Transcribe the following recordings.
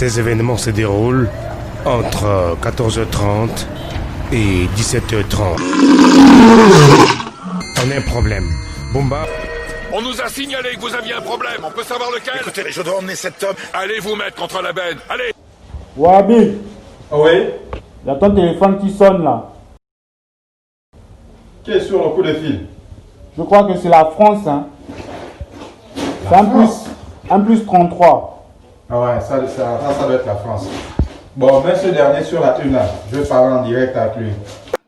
Ces événements se déroulent entre 14h30 et 17h30. On a un problème. Bumba. On nous a signalé que vous aviez un problème. On peut savoir lequel? Écoutez, je dois emmener cet homme. Allez vous mettre contre la benne. Allez. Wabi, Oui. il y a ton téléphone qui sonne là. Qui est sur le coup de fil? Je crois que c'est la France. Hein. C'est un plus 33. Ah ouais, ça doit être la France. Bon, mets ce dernier sur la une là. Je vais parler en direct avec lui.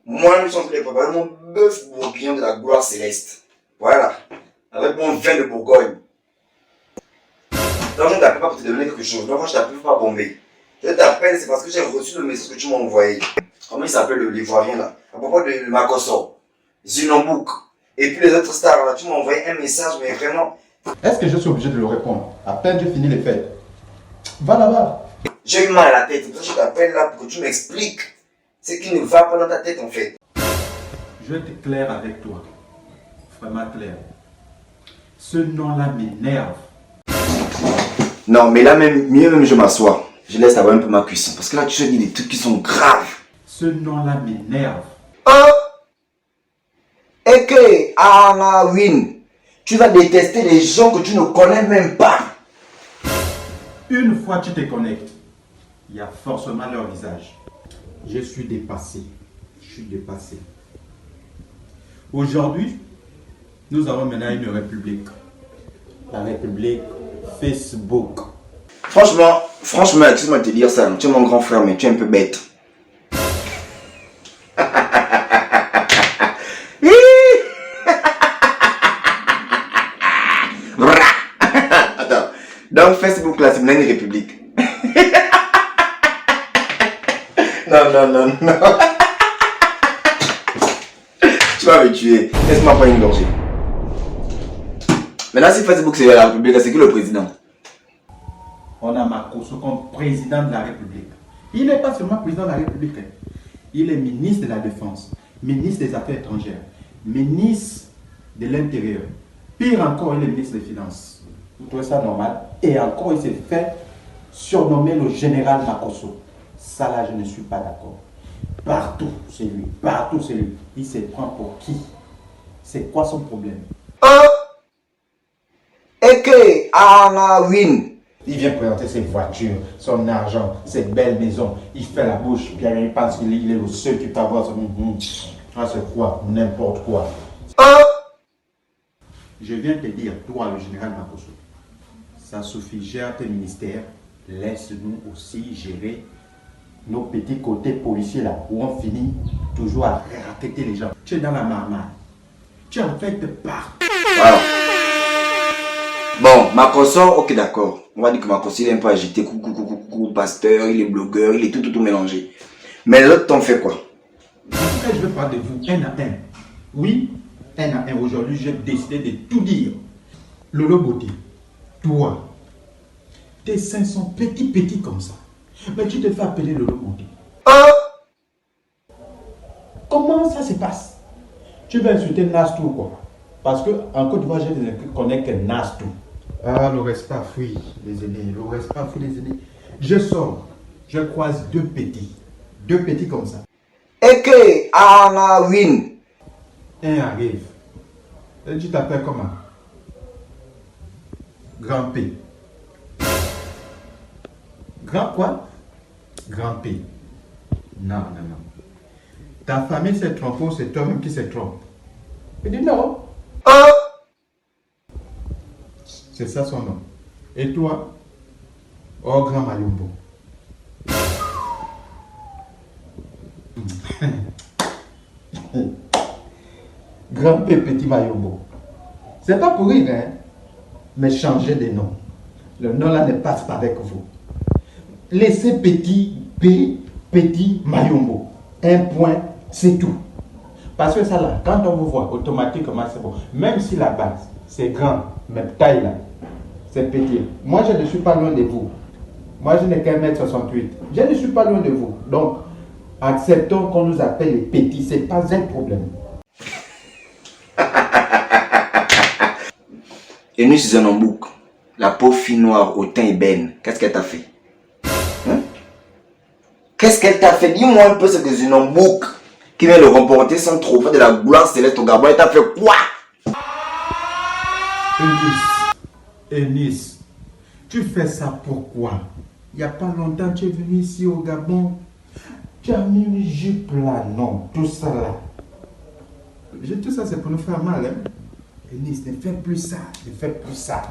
Moi, je suis en train de préparer mon bœuf bourguignon de la gloire céleste. Voilà. Avec mon vin de Bourgogne. Donc, je ne t'appelle pas pour te donner quelque chose. Donc, moi, je t'appelle pas bomber. Je t'appelle, c'est parce que j'ai reçu le message que tu m'as envoyé. Comment il s'appelle l'Ivoirien là? À propos de Makosso, Zinombouk. Et puis les autres stars là, tu m'as envoyé un message, mais vraiment. Est-ce que je suis obligé de le répondre? À peine j'ai fini les fêtes. Va là-bas. J'ai eu mal à la tête. Donc, je t'appelle là pour que tu m'expliques ce qui ne va pas dans ta tête en fait. Je vais être clair avec toi. Vraiment clair. Ce nom-là m'énerve. Non, mais là même je m'assois. Je laisse avoir un peu ma cuisson. Parce que là, tu te dis des trucs qui sont graves. Ce nom-là m'énerve. Et que, Win, tu vas détester les gens que tu ne connais même pas. Une fois tu te connectes, il y a forcément leur visage. Je suis dépassé. Je suis dépassé. Aujourd'hui, nous avons maintenant une république. La république Facebook. Franchement, excuse-moi de te dire ça. Tu es mon grand frère, mais tu es un peu bête. Attends. Donc Facebook là, c'est une république. Non. Tu vas me tuer. Laisse-moi pas une gorgée. Maintenant, si Facebook c'est la république, c'est que le président. On a Makosso comme président de la République. Il n'est pas seulement président de la République. Il est ministre de la Défense, ministre des Affaires étrangères, ministre de l'Intérieur. Pire encore, il est ministre des Finances. Vous trouvez ça normal? Et encore, il s'est fait surnommer le général Makosso. Ça là, je ne suis pas d'accord. Partout, c'est lui. Partout, c'est lui. Il se prend pour qui? C'est quoi son problème? Et que, Win. Il vient présenter ses voitures, son argent, ses belles maisons. Il fait la bouche, bien il pense qu'il est le seul qui peut avoir son... Ah, c'est quoi? N'importe quoi. Je viens te dire, toi, le général Makosso, ça suffit, gère tes ministères. Laisse-nous aussi gérer nos petits côtés policiers là, où on finit toujours à raqueter les gens. Tu es dans la marmaille. Tu infectes partout. Voilà. Bon, Makosso, ok d'accord. On va dire que Makosso il est un peu agité, coucou, pasteur, il est blogueur, il est tout mélangé. Mais les autres t'ont fait quoi? En tout cas, je vais parler de vous un à un. Oui, un à un. Aujourd'hui, j'ai décidé de tout dire. Lolo Beauté, toi, tes seins sont petits comme ça. Mais tu te fais appeler Lolo Beauté. Comment ça se passe? Tu vas insulter Nastou quoi? Parce qu'en Côte d'Ivoire, j'ai des gens qui connaissent que Nastou. Ah, le respect fouille les aînés. Le respect fouille les aînés. Je sors, je croise deux petits comme ça. Et que, Win. Un arrive. Et tu t'appelles comment? Grand P. Grand quoi? Grand P. Non. Ta famille s'est trompée ou c'est toi-même qui se trompe? Il dit non. C'est ça son nom. Et toi? Oh, Grand Mayombo. Grand P, petit Mayombo. C'est pas pour rire, hein? Mais changez de nom. Le nom là ne passe pas avec vous. Laissez petit P, petit Mayombo. Un point, c'est tout. Parce que ça là, quand on vous voit, automatiquement c'est bon. Même si la base, c'est grand, mais taille là, c'est petit. Moi, je ne suis pas loin de vous. Moi, je n'ai qu'un mètre 68. Je ne suis pas loin de vous. Donc, acceptons qu'on nous appelle les petits. Ce n'est pas un problème. Et nous, c'est un bouc. La pauvre fille noire au teint ébène. Qu'est-ce qu'elle t'a fait? Qu'est-ce qu'elle t'a fait? Dis-moi un peu ce que Zinambouk, qui vient de remporter son trophée de la gloire céleste au Gabon, elle t'a fait quoi? Eunice, tu fais ça pourquoi? Il n'y a pas longtemps, tu es venu ici au Gabon. Tu as mis une jupe là, non, tout ça là. Tout ça, c'est pour nous faire mal, hein? Eunice, ne fais plus ça, ne fais plus ça.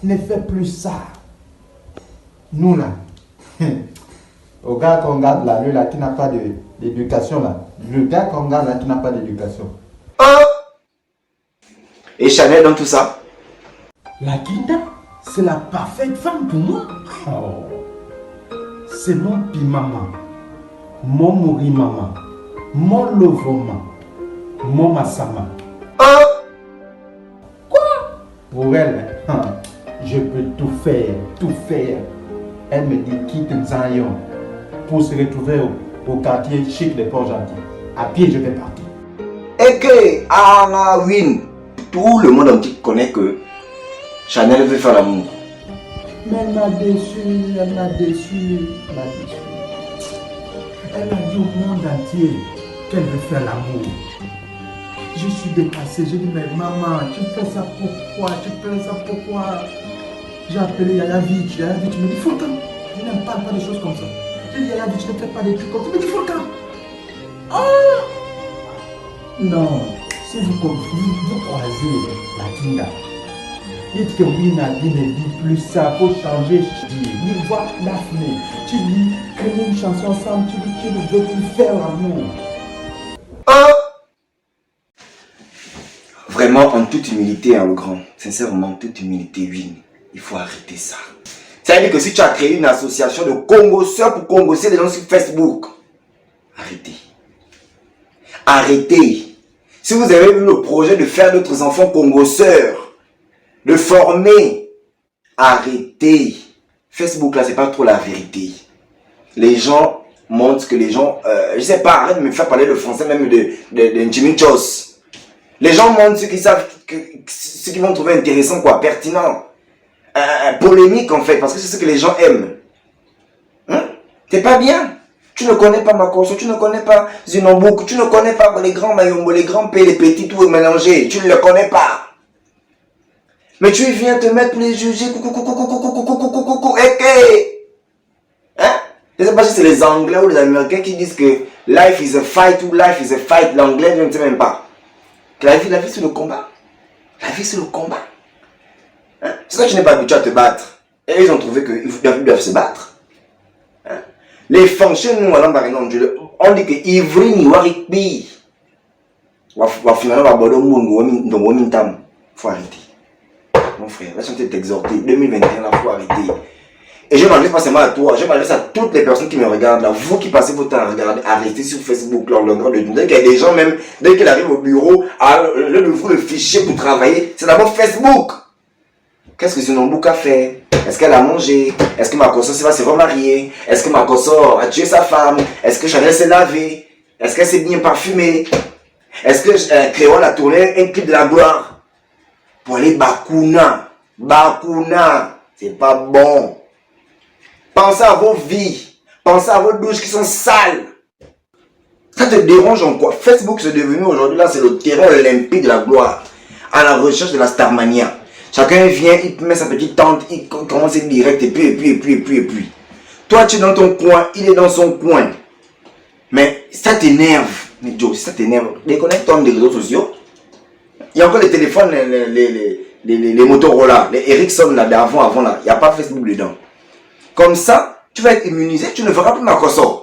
Ne fais plus ça. Nous là, au gars qu'on regarde là, lui là, qui n'a pas d'éducation là. Le gars qu'on regarde là, qui n'a pas d'éducation. Et Chanel dans tout ça? La Guinda, c'est la parfaite femme pour moi. Oh. C'est mon pimama, mon morimama, mon lovoma, mon masama. Quoi? Pour elle, je peux tout faire, tout faire. Elle me dit quitte Nzayon pour se retrouver au quartier chic de Port-Gentil. À pied, je vais partir. Et que, Win, tout le monde entier connaît que Chanel veut faire l'amour. Mais elle m'a déçu, elle m'a déçu, elle m'a déçu. Elle a dit au monde entier qu'elle veut faire l'amour. Je suis dépassé, j'ai dit mais maman, tu fais ça pourquoi? Tu fais ça pourquoi? J'ai appelé Yaya Vich, Yaya Vich me dit Foulkan, je n'aime pas des choses comme ça. J'ai dit Yaya Vich, ne fais pas des trucs comme ça, il me dit Foulkan. Oh non, si vous croisez la Kinda, dites que oui, Nadine ne dit plus ça, faut changer. Je dis, nous voir Daphné, tu dis, créer une chanson ensemble, tu dis, tu ne veux plus faire l'amour. Vraiment, en toute humilité, hein, le grand, sincèrement, en toute humilité, oui, il faut arrêter ça. C'est-à-dire que si tu as créé une association de Congosseurs pour Congosser les gens sur Facebook, arrêtez. Arrêtez. Si vous avez eu le projet de faire d'autres enfants Congosseurs, de former, arrêtez. Facebook là, c'est pas trop la vérité. Les gens montrent que les gens, je sais pas, arrête de me faire parler le français même de Jimmy Chose. Les gens montrent ce qu'ils savent, ce qu'ils vont trouver intéressant, quoi, pertinent, polémique en fait, parce que c'est ce que les gens aiment. Hein? T'es pas bien. Tu ne connais pas Makosso, tu ne connais pas Zinambouk, tu ne connais pas les grands Mayombo, les grands P, les petits, tout mélangé. Tu ne le connais pas. Mais tu viens te mettre pour les juger, hein? Je ne sais pas si c'est les Anglais ou les Américains qui disent que life is a fight ou life is a fight. L'anglais, je ne sais même pas. Que la vie c'est le combat. La vie c'est le combat. Hein? C'est ça que tu n'es pas habitué à te battre. Et ils ont trouvé qu'ils doivent se battre. Hein? Les femmes chez nous, on dit que Ivry ni Warikbi. Finalement, il faut arrêter. Mon frère, laisse-moi t'exhorter. 2021, il faut arrêter. Et je m'adresse pas seulement à toi, je m'adresse à toutes les personnes qui me regardent là. Vous qui passez votre temps à regarder, à rester sur Facebook, là, dès qu'il y a des gens même, dès qu'ils arrivent au bureau, le vous le fichier pour travailler, c'est d'abord Facebook. Qu'est-ce que Zinambouk a fait? Est-ce qu'elle a mangé? Est-ce que Makosso va se remarier? Est-ce que Makosso a tué sa femme? Est-ce que Chanel s'est lavé? Est-ce qu'elle s'est bien parfumée? Est-ce que Créole a tourné un clip de la gloire? Pour aller Bakuna. Bakuna. C'est pas bon. Pensez à vos vies. Pensez à vos douches qui sont sales. Ça te dérange en quoi? Facebook c'est devenu aujourd'hui, là, c'est le terrain olympique de la gloire. À la recherche de la Starmania. Chacun vient, il met sa petite tente, il commence direct, et puis. Toi, tu es dans ton coin, il est dans son coin. Mais ça t'énerve. Mais Joe, si ça t'énerve, déconnecte-toi des réseaux sociaux. Il y a encore les téléphones, les Motorola, les Ericsson là, d'avant là. Il n'y a pas Facebook dedans. Comme ça, tu vas être immunisé, tu ne feras plus Makosso.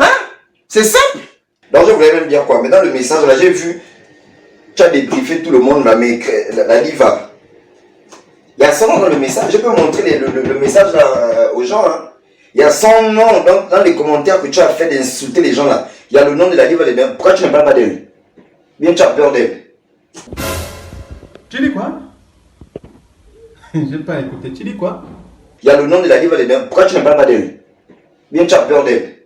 Hein? C'est simple. Donc je voulais même dire quoi? Mais dans le message là, j'ai vu, tu as débriefé tout le monde, mais la diva. Il y a son nom dans le message, je peux montrer le message là, aux gens. Hein. Il y a son nom dans les commentaires que tu as fait d'insulter les gens là. Il y a le nom de la diva dedans. Pourquoi tu ne parles pas d'elle? Bien, tu as peur d'elle. Tu dis quoi? Je n'ai pas écouté. Tu dis quoi? Il y a le nom de la diva dedans. Pourquoi tu ne parles pas d'elle? Bien, tu as peur d'elle.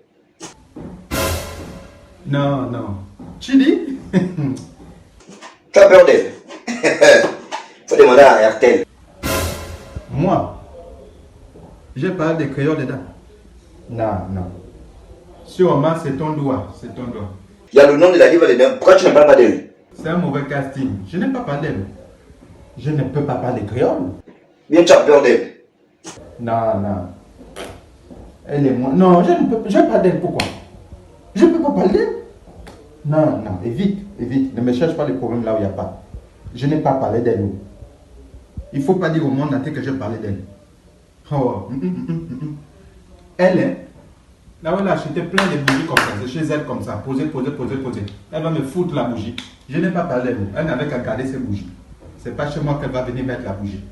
Non. Tu dis? Tu as peur d'elle. Faut demander à RTL. Moi, j'ai parlé de créole dedans. Non, non. Sûrement, c'est ton doigt. C'est ton doigt. Il y a le nom de la diva dedans. Pourquoi tu ne parles pas d'elle? C'est un mauvais casting. Je n'ai pas parlé d'elle. Je ne peux pas parler créole. Bien, tu as peur d'elle. Non, non. Elle est moi. Non, je ne peux pas d'elle. Pourquoi? Je ne peux pas parler d'elle. Non, non. Évite, évite. Ne me cherche pas les problèmes là où il n'y a pas. Je n'ai pas parlé d'elle. Il ne faut pas dire au monde entier que j'ai parlé d'elle. Oh. Elle est. Là où elle a acheté plein de bougies comme ça. C'est chez elle comme ça. Poser, poser, poser, poser. Elle va me foutre la bougie. Je n'ai pas parlé d'elle. Elle n'avait qu'à garder ses bougies. C'est pas chez moi qu'elle va venir mettre la bougie.